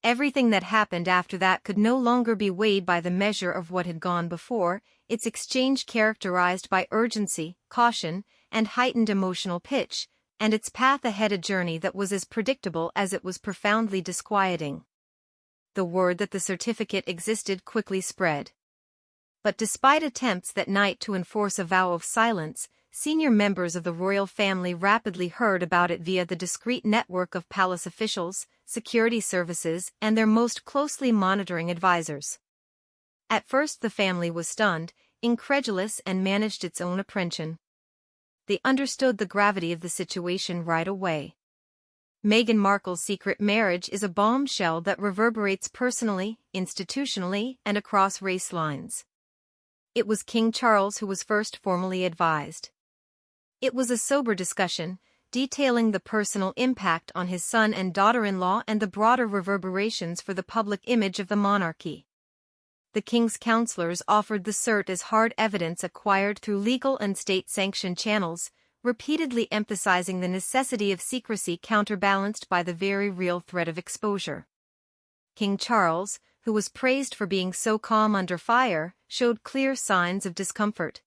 Everything that happened after that could no longer be weighed by the measure of what had gone before, its exchange characterized by urgency, caution, and heightened emotional pitch, and its path ahead a journey that was as predictable as it was profoundly disquieting. The word that the certificate existed quickly spread. But despite attempts that night to enforce a vow of silence, senior members of the royal family rapidly heard about it via the discreet network of palace officials, security services, and their most closely monitoring advisors. At first the family was stunned, incredulous and managed its own apprehension. They understood the gravity of the situation right away. Meghan Markle's secret marriage is a bombshell that reverberates personally, institutionally, and across race lines. It was King Charles who was first formally advised. It was a sober discussion, detailing the personal impact on his son and daughter-in-law and the broader reverberations for the public image of the monarchy. The king's counselors offered the cert as hard evidence acquired through legal and state-sanctioned channels, repeatedly emphasizing the necessity of secrecy counterbalanced by the very real threat of exposure. King Charles, who was praised for being so calm under fire, showed clear signs of discomfort.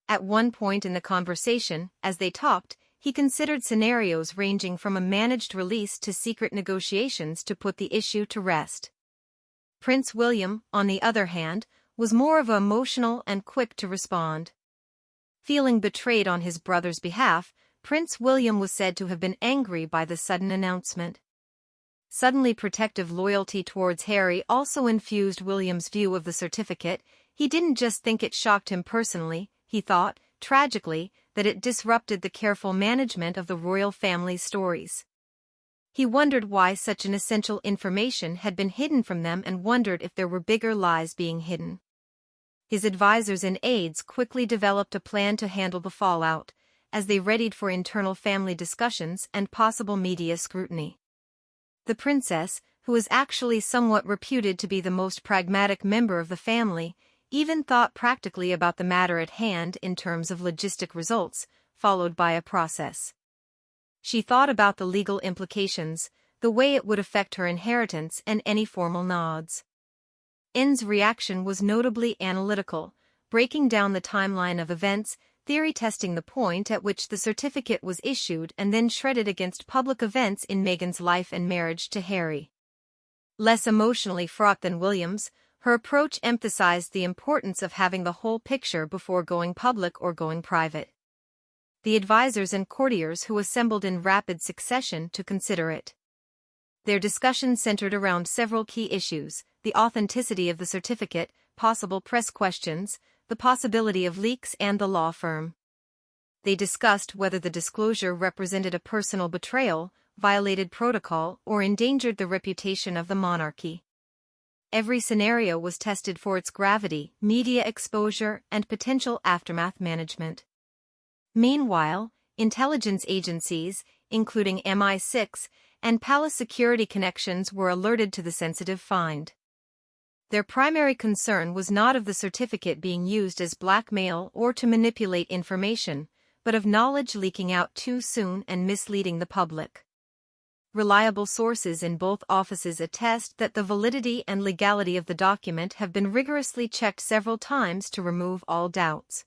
At one point in the conversation, as they talked, he considered scenarios ranging from a managed release to secret negotiations to put the issue to rest. Prince William, on the other hand, was more of an emotional and quick to respond. Feeling betrayed on his brother's behalf, Prince William was said to have been angry by the sudden announcement. Suddenly protective loyalty towards Harry also infused William's view of the certificate. He didn't just think it shocked him personally, he thought, tragically, that it disrupted the careful management of the royal family's stories. He wondered why such an essential information had been hidden from them and wondered if there were bigger lies being hidden. His advisors and aides quickly developed a plan to handle the fallout, as they readied for internal family discussions and possible media scrutiny. The princess, who was actually somewhat reputed to be the most pragmatic member of the family, even thought practically about the matter at hand in terms of logistic results, followed by a process. She thought about the legal implications, the way it would affect her inheritance and any formal nods. N's reaction was notably analytical, breaking down the timeline of events, theory-testing the point at which the certificate was issued and then shredded against public events in Meghan's life and marriage to Harry. Less emotionally fraught than William's, her approach emphasized the importance of having the whole picture before going public or going private. The advisors and courtiers who assembled in rapid succession to consider it. Their discussion centered around several key issues: the authenticity of the certificate, possible press questions, the possibility of leaks and the law firm. They discussed whether the disclosure represented a personal betrayal, violated protocol, or endangered the reputation of the monarchy. Every scenario was tested for its gravity, media exposure, and potential aftermath management. Meanwhile, intelligence agencies, including MI6, and palace security connections were alerted to the sensitive find. Their primary concern was not of the certificate being used as blackmail or to manipulate information, but of knowledge leaking out too soon and misleading the public. Reliable sources in both offices attest that the validity and legality of the document have been rigorously checked several times to remove all doubts.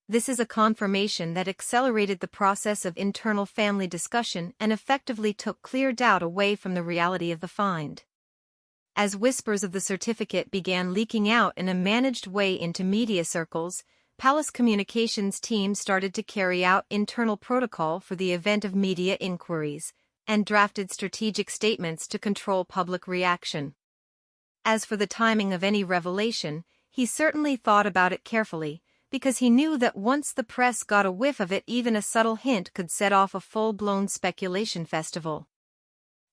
This is a confirmation that accelerated the process of internal family discussion and effectively took clear doubt away from the reality of the find. As whispers of the certificate began leaking out in a managed way into media circles, palace communications teams started to carry out internal protocol for the event of media inquiries, and drafted strategic statements to control public reaction. As for the timing of any revelation, he certainly thought about it carefully, because he knew that once the press got a whiff of it, even a subtle hint could set off a full-blown speculation festival.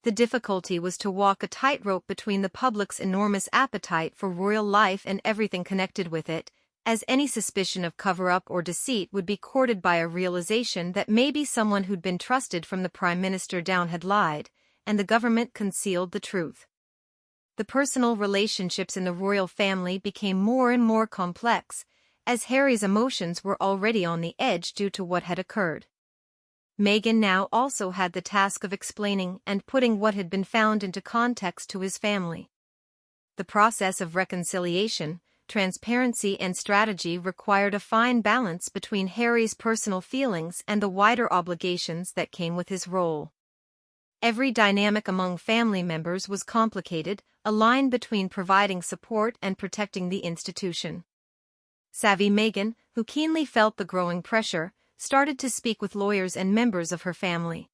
The difficulty was to walk a tightrope between the public's enormous appetite for royal life and everything connected with it, as any suspicion of cover-up or deceit would be courted by a realization that maybe someone who'd been trusted from the Prime Minister down had lied, and the government concealed the truth. The personal relationships in the royal family became more and more complex, as Harry's emotions were already on the edge due to what had occurred. Meghan now also had the task of explaining and putting what had been found into context to his family. The process of reconciliation, transparency and strategy required a fine balance between Harry's personal feelings and the wider obligations that came with his role. Every dynamic among family members was complicated, a line between providing support and protecting the institution. Savvy Meghan, who keenly felt the growing pressure, started to speak with lawyers and members of her family.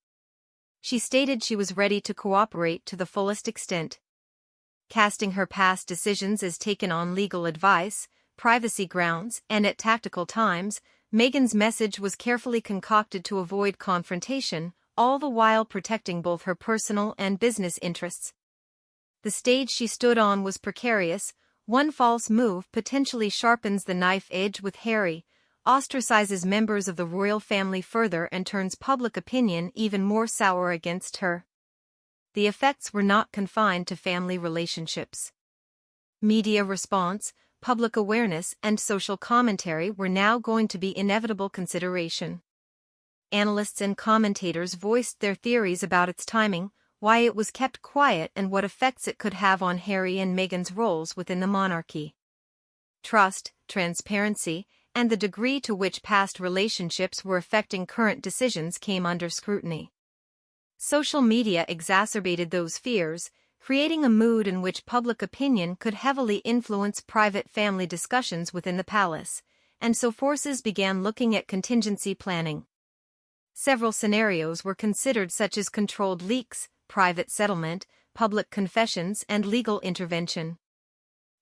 She stated she was ready to cooperate to the fullest extent. Casting her past decisions as taken on legal advice, privacy grounds, and at tactical times, Meghan's message was carefully concocted to avoid confrontation, all the while protecting both her personal and business interests. The stage she stood on was precarious. One false move potentially sharpens the knife edge with Harry, ostracizes members of the royal family further and turns public opinion even more sour against her. The effects were not confined to family relationships. Media response, public awareness and social commentary were now going to be inevitable consideration. Analysts and commentators voiced their theories about its timing, why it was kept quiet and what effects it could have on Harry and Meghan's roles within the monarchy. Trust, transparency, and the degree to which past relationships were affecting current decisions came under scrutiny. Social media exacerbated those fears, creating a mood in which public opinion could heavily influence private family discussions within the palace, and so forces began looking at contingency planning. Several scenarios were considered, such as controlled leaks, private settlement, public confessions, and legal intervention.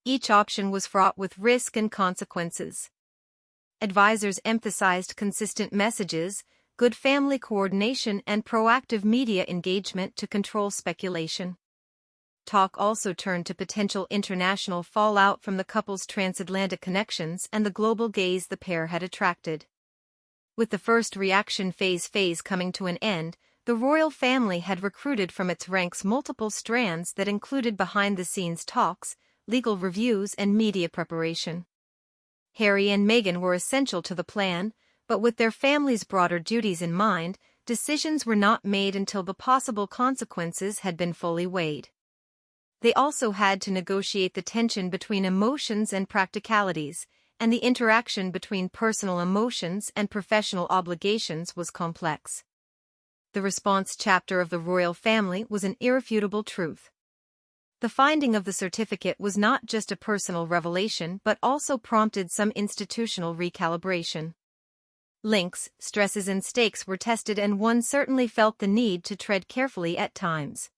Each option was fraught with risk and consequences. Advisors emphasized consistent messages, good family coordination, and proactive media engagement to control speculation. Talk also turned to potential international fallout from the couple's transatlantic connections and the global gaze the pair had attracted. With the first reaction phase coming to an end, the royal family had recruited from its ranks multiple strands that included behind-the-scenes talks, legal reviews, and media preparation. Harry and Meghan were essential to the plan, but with their families' broader duties in mind, decisions were not made until the possible consequences had been fully weighed. They also had to negotiate the tension between emotions and practicalities, and the interaction between personal emotions and professional obligations was complex. The response chapter of the royal family was an irrefutable truth. The finding of the certificate was not just a personal revelation but also prompted some institutional recalibration. Links, stresses and stakes were tested, and one certainly felt the need to tread carefully at times.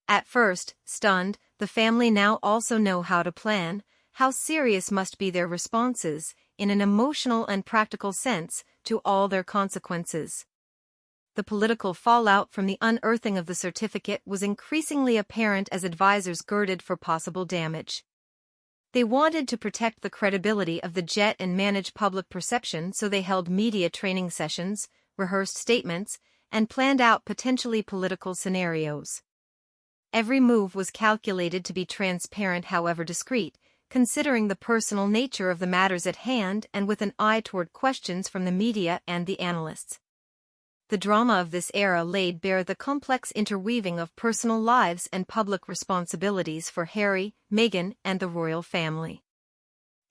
At first, stunned, the family now also know how to plan, how serious must be their responses, in an emotional and practical sense, to all their consequences. The political fallout from the unearthing of the certificate was increasingly apparent as advisors girded for possible damage. They wanted to protect the credibility of the jet and manage public perception, so they held media training sessions, rehearsed statements, and planned out potentially political scenarios. Every move was calculated to be transparent, however discreet, considering the personal nature of the matters at hand and with an eye toward questions from the media and the analysts. The drama of this era laid bare the complex interweaving of personal lives and public responsibilities for Harry, Meghan, and the royal family.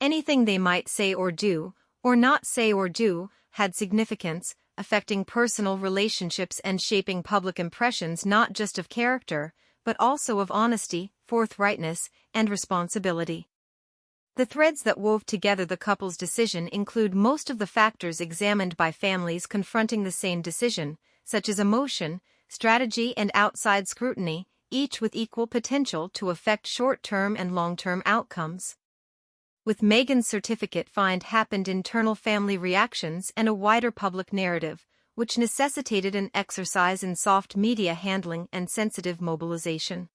Anything they might say or do, or not say or do, had significance, affecting personal relationships and shaping public impressions not just of character, but also of honesty, forthrightness, and responsibility. The threads that wove together the couple's decision include most of the factors examined by families confronting the same decision, such as emotion, strategy, and outside scrutiny, each with equal potential to affect short-term and long-term outcomes. With Meghan's certificate find happened internal family reactions and a wider public narrative, which necessitated an exercise in soft media handling and sensitive mobilization.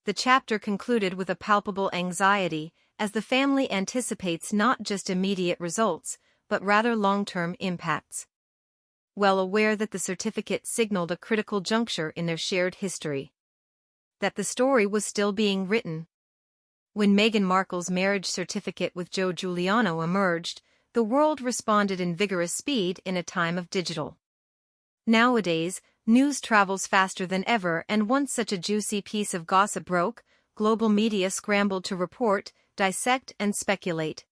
The chapter concluded with a palpable anxiety, as the family anticipates not just immediate results, but rather long-term impacts. Well aware that the certificate signaled a critical juncture in their shared history. That the story was still being written. When Meghan Markle's marriage certificate with Joe Giuliano emerged, the world responded in vigorous speed in a time of digital. Nowadays, news travels faster than ever, and once such a juicy piece of gossip broke, global media scrambled to report, dissect, and speculate.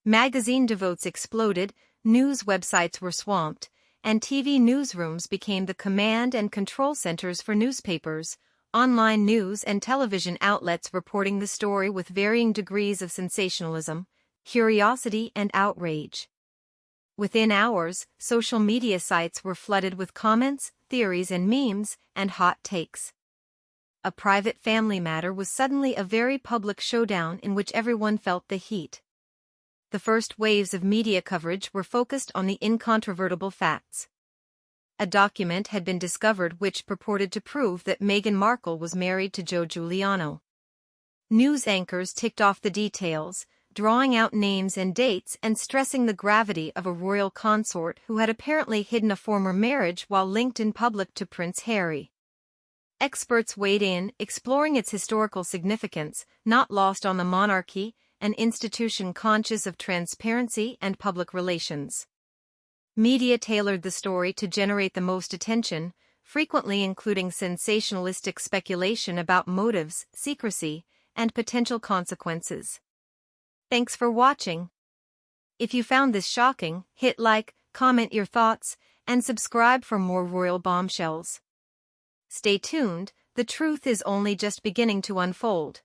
Magazine devotes exploded, news websites were swamped, and TV newsrooms became the command and control centers for newspapers, online news and television outlets reporting the story with varying degrees of sensationalism, curiosity, and outrage. Within hours, social media sites were flooded with comments, theories, and memes, and hot takes. A private family matter was suddenly a very public showdown in which everyone felt the heat. The first waves of media coverage were focused on the incontrovertible facts. A document had been discovered which purported to prove that Meghan Markle was married to Joe Giuliano. News anchors ticked off the details, drawing out names and dates and stressing the gravity of a royal consort who had apparently hidden a former marriage while linked in public to Prince Harry. Experts weighed in, exploring its historical significance, not lost on the monarchy, an institution conscious of transparency and public relations. Media tailored the story to generate the most attention, frequently including sensationalistic speculation about motives, secrecy, and potential consequences. Thanks for watching. If you found this shocking, hit like, comment your thoughts, and subscribe for more royal bombshells. Stay tuned, the truth is only just beginning to unfold.